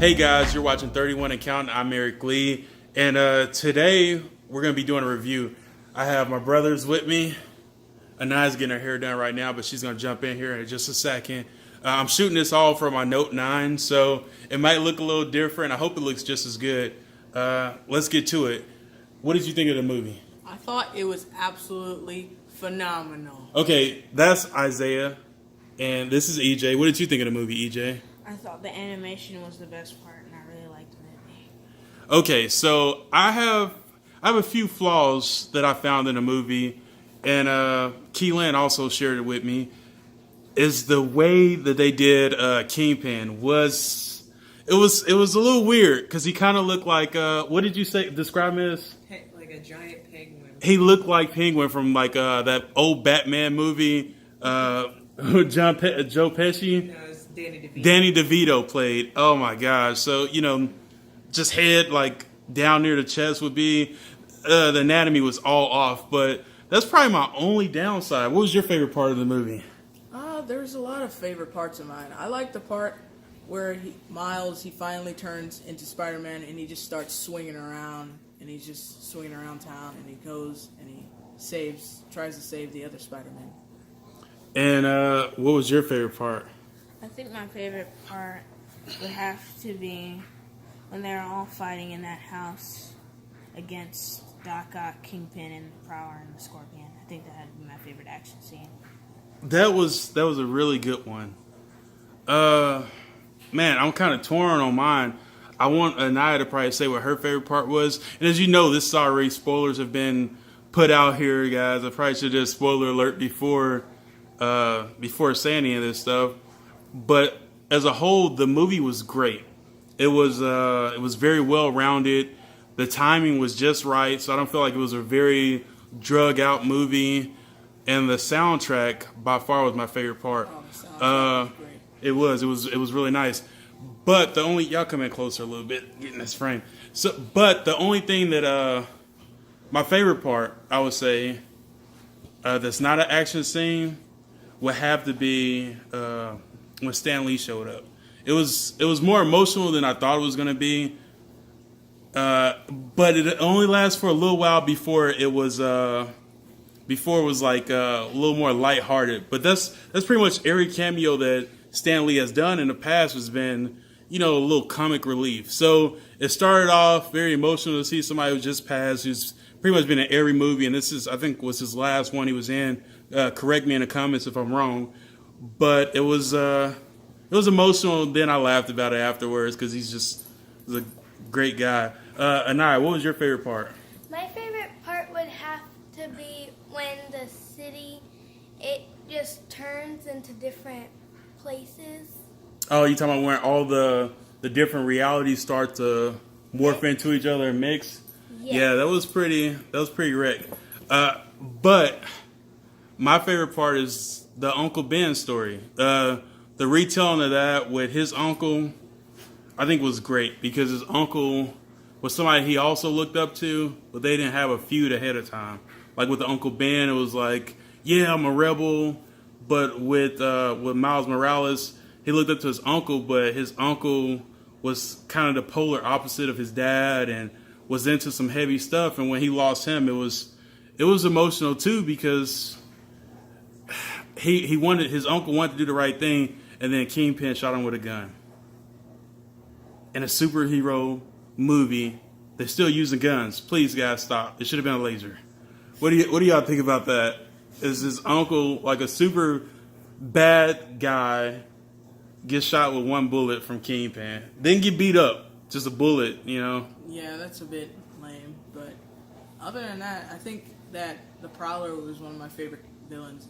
Hey guys, you're watching 31 and Counting. I'm Eric Lee, and today we're going to be doing a review. I have my brothers with me. Anaya's getting her hair done right now, but she's going to jump in here in just a second. I'm shooting this all from my Note 9, so it might look a little different. I hope it looks just as good. Let's get to it. What did you think of the movie? I thought it was absolutely phenomenal. Okay, that's Isaiah, and this is EJ. What did you think of the movie, EJ? I thought the animation was the best part, and I really liked the movie. Okay, so I have a few flaws that I found in the movie, and Keelan also shared it with me. Is the way that they did Kingpin was a little weird because he kind of looked like what did you say? Describe him as Like a giant penguin. he looked like Penguin from like that old Batman movie. Joe Pesci. No, it's Danny DeVito. Danny DeVito played. Oh my gosh! So just head like down near the chest would be. The anatomy was all off, but that's probably my only downside. What was your favorite part of the movie? There's a lot of favorite parts of mine. I like the part where Miles finally turns into Spider-Man and he just starts swinging around and he's just swinging around town and he goes and he tries to save the other Spider-Man. And what was your favorite part? I think my favorite part would have to be when they were all fighting in that house against Doc Ock, Kingpin, and the Prowler and the Scorpion. I think that would be my favorite action scene. That was a really good one. Man, I'm kind of torn on mine. I want Anaya to probably say what her favorite part was. And as you know, this is already spoilers have been put out here, guys. I probably should just spoiler alert before saying any of this stuff. But as a whole, the movie was great. It was very well rounded. The timing was just right, so I don't feel like it was a very drug out movie. And the soundtrack by far was my favorite part. Oh, the soundtrack was great. It was really nice. But y'all come in closer a little bit, get in this frame. But the only thing that my favorite part, I would say, that's not an action scene, would have to be when Stan Lee showed up. It was more emotional than I thought it was going to be. But it only lasts for a little while before it was like a little more lighthearted. But that's pretty much every cameo that Stan Lee has done in the past has been, a little comic relief. So it started off very emotional to see somebody who just passed, who's pretty much been in every movie, and I think was his last one he was in. Correct me in the comments if I'm wrong. But it was emotional. Then I laughed about it afterwards because he's a great guy. Anaya, what was your favorite part? My favorite part would have to be when the city, it just turns into different places. Oh, you talking about when all the different realities start to morph into each other and mix? Yeah, that was pretty wreck. But my favorite part is the Uncle Ben story. The retelling of that with his uncle, I think was great because his uncle was somebody he also looked up to, but they didn't have a feud ahead of time. Like with the Uncle Ben, it was like, yeah, I'm a rebel. But with Miles Morales, he looked up to his uncle, but his uncle was kind of the polar opposite of his dad and was into some heavy stuff. And when he lost him, it was emotional too because his uncle wanted to do the right thing, and then Kingpin shot him with a gun. In a superhero movie, they're still using guns. Please, guys, stop. It should have been a laser. What do y'all think about that? Is his uncle like a super bad guy gets shot with one bullet from Kingpin, then get beat up, just a bullet, Yeah, that's a bit lame. But other than that, I think that the Prowler was one of my favorite villains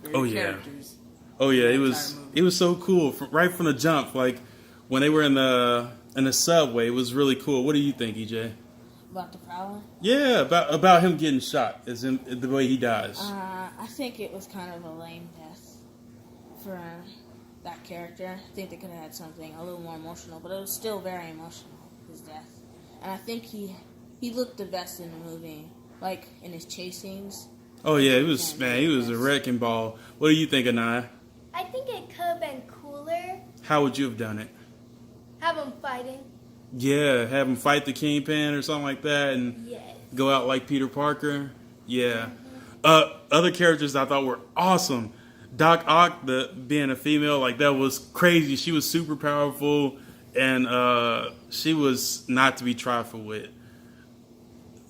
in the characters. Oh yeah, it was so cool right from the jump. Like when they were in the subway, it was really cool. What do you think, EJ? About the Prowler? Yeah, about him getting shot, as in the way he dies. I think it was kind of a lame death for that character. I think they could have had something a little more emotional, but it was still very emotional, his death. And I think he looked the best in the movie, like in his chase scenes. Oh yeah, he was a wrecking ball. What do you think, Anaya? I think it could have been cooler. How would you have done it? Have them fighting. Yeah, have him fight the Kingpin or something like that, and Yes. go out like Peter Parker. Yeah. Other characters I thought were awesome. Doc Ock, being a female, like that was crazy. She was super powerful, and she was not to be trifled with.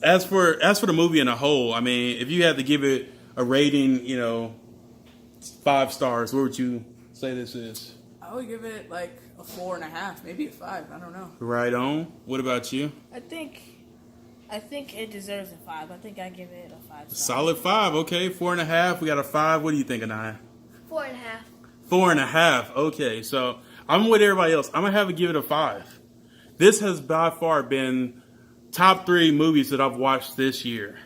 As for the movie in a whole, I mean, if you had to give it a rating, 5 stars, what would you say this is? I would give it like a 4.5, maybe a 5. I don't know. Right on. What about you? I think it deserves a 5. I think I give it a 5 star. Solid 5. Okay, 4.5. We got a 5. What do you think, Anaya? 4.5. 4.5. Okay, so I'm with everybody else. I'm gonna have to give it a 5. This has by far been top 3 movies that I've watched this year.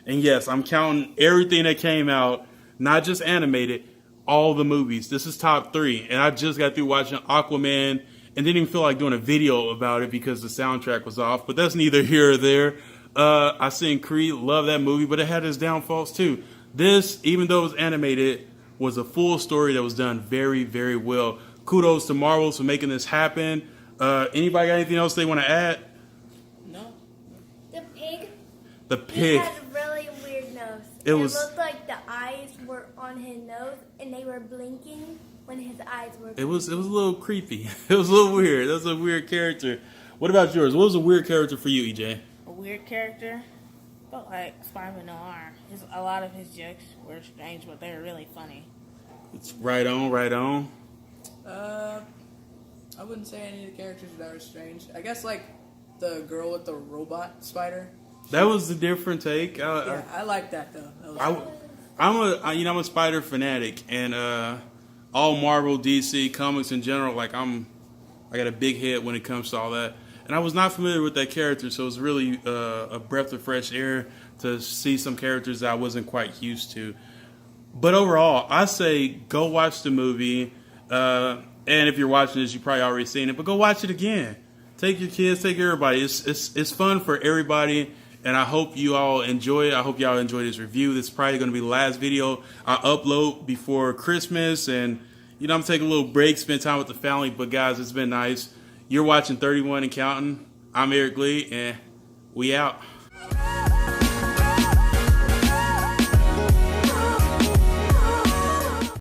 And yes, I'm counting everything that came out, not just animated, all the movies. This is top 3. And I just got through watching Aquaman and didn't even feel like doing a video about it because the soundtrack was off. But that's neither here or there. I seen Creed, love that movie, but it had its downfalls too. This, even though it was animated, was a full story that was done very, very well. Kudos to Marvel for making this happen. Anybody got anything else they want to add? No. The pig. The He pig. had a really weird nose. It was- looked like the eyes were on his nose and they were blinking when his eyes were blinking. It was a little creepy. It was a little weird. That was a weird character. What about yours? What was a weird character for you, EJ? A weird character, but like Spider-Man Noir. A lot of his jokes were strange, but they were really funny. It's right on, right on. I wouldn't say any of the characters that were strange. I guess like the girl with the robot spider. That was a different take. Yeah, I like that though. That was I'm a Spider fanatic, and all Marvel, DC comics in general. Like I got a big head when it comes to all that, and I was not familiar with that character, so it was really a breath of fresh air to see some characters that I wasn't quite used to. But overall, I say go watch the movie, and if you're watching this, you've probably already seen it, but go watch it again. Take your kids, take everybody. It's fun for everybody. And I hope you all enjoy it. I hope y'all enjoy this review. This is probably going to be the last video I upload before Christmas. And, I'm going to take a little break, spend time with the family. But, guys, it's been nice. You're watching 31 and Counting. I'm Eric Lee, and we out.